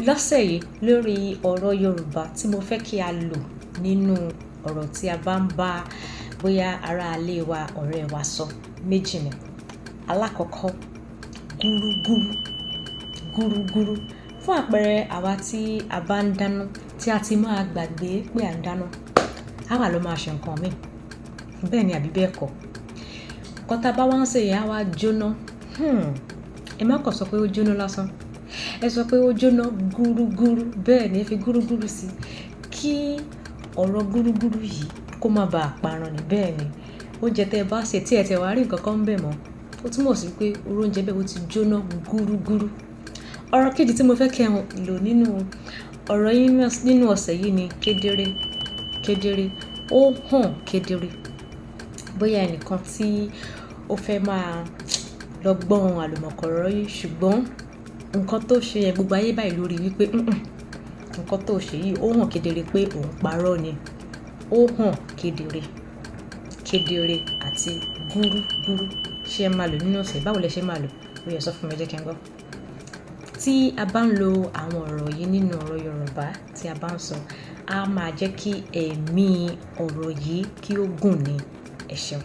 lọ́sẹ̀ yìí lórí ọ̀rọ̀ Yorùbá tí mo fẹ́ kí a lò nínú ọ̀rọ̀ tí a bá ń bá bóyá ará ilé wa ọ̀rẹ́ wa sọ méjì ni. Alákọ̀ọ́kọ́ gúrúgúrú gúrúgúrú fún àpẹẹrẹ àwa tí a bá ń dáná tí a ti máa gbàgbé pé à ń dáná á wà ló máa ṣe nǹkan míì bẹ́ẹ̀ ni àbí bẹ́ẹ̀ kọ́ nǹkan tá a bá wá ń ṣe yẹn á wá jóná ẹ má kàn sọ pé ó jóná lásán ẹ sọ pé ó jóná gúrúgúrú bẹ́ẹ̀ ni ẹ fi gúrúgúrú sí kí ọ̀rọ̀ gúrúgúrú yìí kó má bàa parun ni bẹ́ẹ̀ ni oúnjẹ tẹ́ ẹ bá ṣe tí ẹ tẹ̀ wá rí nǹkan kan ń bẹ̀ mọ́ ó túmọ̀ sí pé irú oúnjẹ bẹ́ẹ̀ ó ti jóná gúrúgúrú. Ọ̀rọ̀ kejì tí mo fẹ́ kẹ́ ẹ lò nínú ọ̀rọ̀ yín nínú ọ̀sẹ̀ yìí ni kedere kedere ó hàn kedere bóyá ẹnìkan tí ó fẹ́ máa lọ gbọ́n àlùmọ̀kọ́rọ́ yìí ṣùgbọ́n nǹkan tó ṣe yẹn gbogbo ayé báyìí lórí wípé nǹkan tó ṣe yìí ó hàn kedere pé òun parọ́ ni ó hàn kedere kedere àti gúrúgúrú ṣé ẹ máa lò nínú ọ̀sẹ̀ báwo lẹ ṣe máa lò ó yẹ sọ fún mi jẹ́ kí n gbọ́. Tí a bá ń lo àwọn ọ̀rọ̀ yìí nínú ọ̀rọ̀ Yorùbá tí a bá ń sọ á máa jẹ́ kí ẹ̀mí ọ̀rọ̀ yìí kí ó gùn ní ẹ ṣeun.